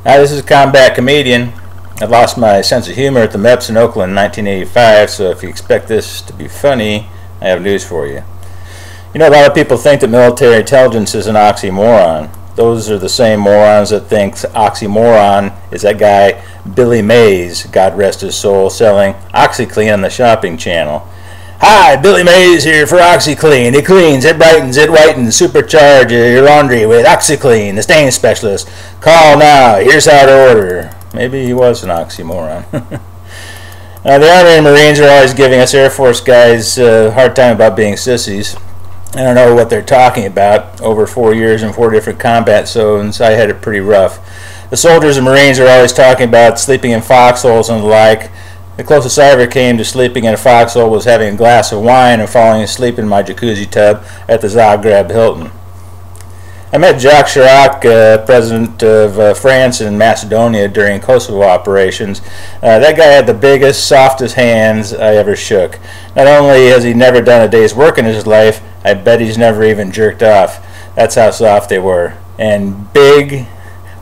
Hi, this is Combat Comedian. I lost my sense of humor at the MEPS in Oakland in 1985, so if you expect this to be funny, I have news for you. You know, a lot of people think that military intelligence is an oxymoron. Those are the same morons that think oxymoron is that guy Billy Mays, God rest his soul, selling OxyClean on the shopping channel. Hi, Billy Mays here for OxyClean. It cleans, it brightens, it whitens, supercharge your laundry with OxyClean, the stain specialist. Call now, here's how to order. Maybe he was an oxymoron. The Army and Marines are always giving us Air Force guys a hard time about being sissies. I don't know what they're talking about. Over 4 years in 4 different combat zones, I had it pretty rough. The soldiers and Marines are always talking about sleeping in foxholes and the like. The closest I ever came to sleeping in a foxhole was having a glass of wine and falling asleep in my jacuzzi tub at the Zagreb Hilton. I met Jacques Chirac, president of France and Macedonia during Kosovo operations. That guy had the biggest, softest hands I ever shook. Not only has he never done a day's work in his life, I bet he's never even jerked off. That's how soft they were. And big,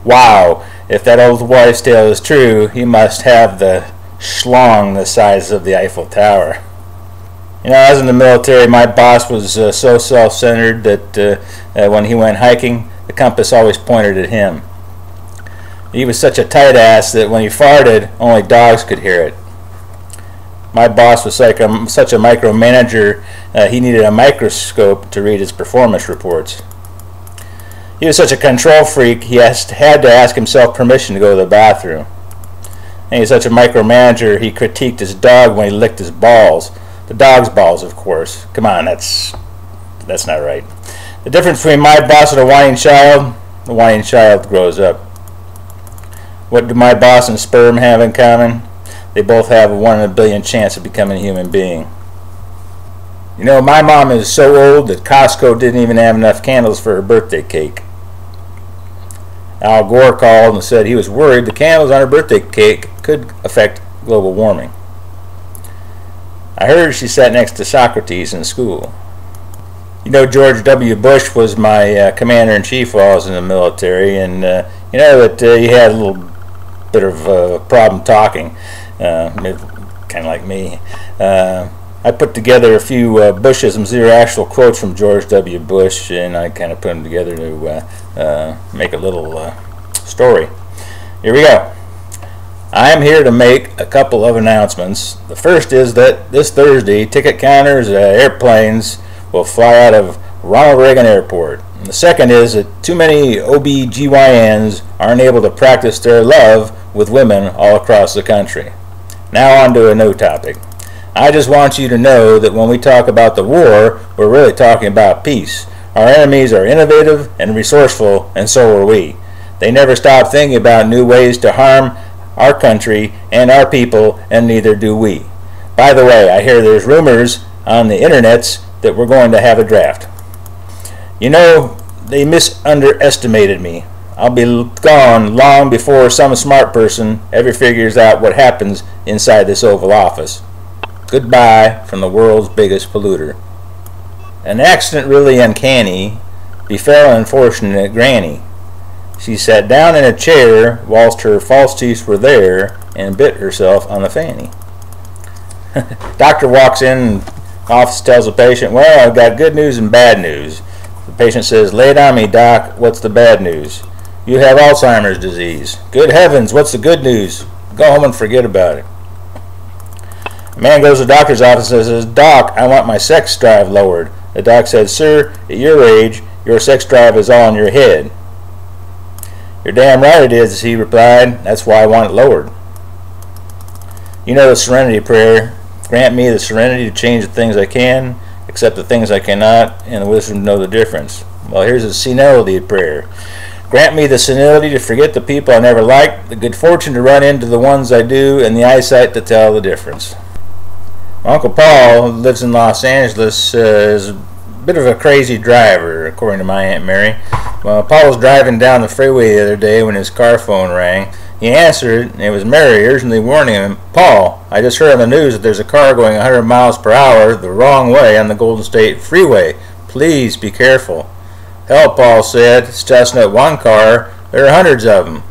wow, if that old wives' tale is true, he must have the schlong the size of the Eiffel Tower. You know, I was in the military. My boss was so self-centered that when he went hiking, the compass always pointed at him. He was such a tight ass that when he farted, only dogs could hear it. My boss was like such a micromanager, he needed a microscope to read his performance reports. He was such a control freak, he had to ask himself permission to go to the bathroom. And he's such a micromanager, he critiqued his dog when he licked his balls. The dog's balls, of course. Come on, that's not right. The difference between my boss and a whining child, the whining child grows up. What do my boss and sperm have in common? They both have a 1 in a billion chance of becoming a human being. You know, my mom is so old that Costco didn't even have enough candles for her birthday cake. Al Gore called and said he was worried the candles on her birthday cake could affect global warming. I heard she sat next to Socrates in school. You know, George W. Bush was my commander-in-chief while I was in the military, and you know that he had a little bit of a problem talking, kind of like me. I put together a few Bushisms. These are actual quotes from George W. Bush, and I kind of put them together to make a little story. Here we go. I am here to make a couple of announcements. The first is that this Thursday, ticket counters, airplanes will fly out of Ronald Reagan Airport. And the second is that too many OB-GYNs aren't able to practice their love with women all across the country. Now on to a new topic. I just want you to know that when we talk about the war, we're really talking about peace. Our enemies are innovative and resourceful, and so are we. They never stop thinking about new ways to harm our country and our people, and neither do we. By the way, I hear there's rumors on the internets that we're going to have a draft. You know, they misunderestimated me. I'll be gone long before some smart person ever figures out what happens inside this Oval Office. Goodbye from the world's biggest polluter. An accident really uncanny befell an unfortunate granny. She sat down in a chair whilst her false teeth were there and bit herself on the fanny. Doctor walks in, office tells the patient, well, I've got good news and bad news. The patient says, lay it on me, doc, what's the bad news? You have Alzheimer's disease. Good heavens, what's the good news? Go home and forget about it. A man goes to the doctor's office and says, doc, I want my sex drive lowered. The doc says, sir, at your age, your sex drive is all in your head. You're damn right it is, he replied. That's why I want it lowered. You know the serenity prayer. Grant me the serenity to change the things I can, accept the things I cannot, and the wisdom to know the difference. Well, here's the senility prayer. Grant me the senility to forget the people I never liked, the good fortune to run into the ones I do, and the eyesight to tell the difference. My Uncle Paul, who lives in Los Angeles, is a bit of a crazy driver, according to my Aunt Mary. Well, Paul was driving down the freeway the other day when his car phone rang. He answered, and it was Mary urgently warning him, Paul, I just heard on the news that there's a car going 100 miles per hour the wrong way on the Golden State Freeway. Please be careful. Hell, Paul said, it's just not one car. There are hundreds of them.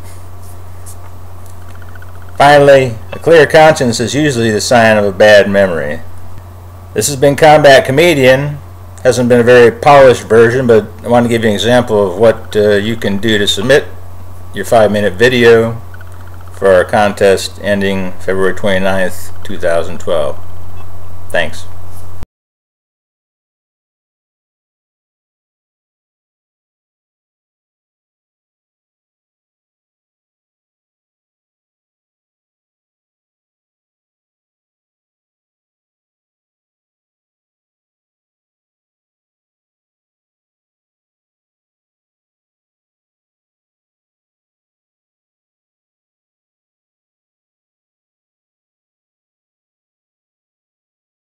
Finally, a clear conscience is usually the sign of a bad memory. This has been Combat Comedian. Hasn't been a very polished version, but I want to give you an example of what you can do to submit your 5-minute video for our contest ending February 29th, 2012. Thanks.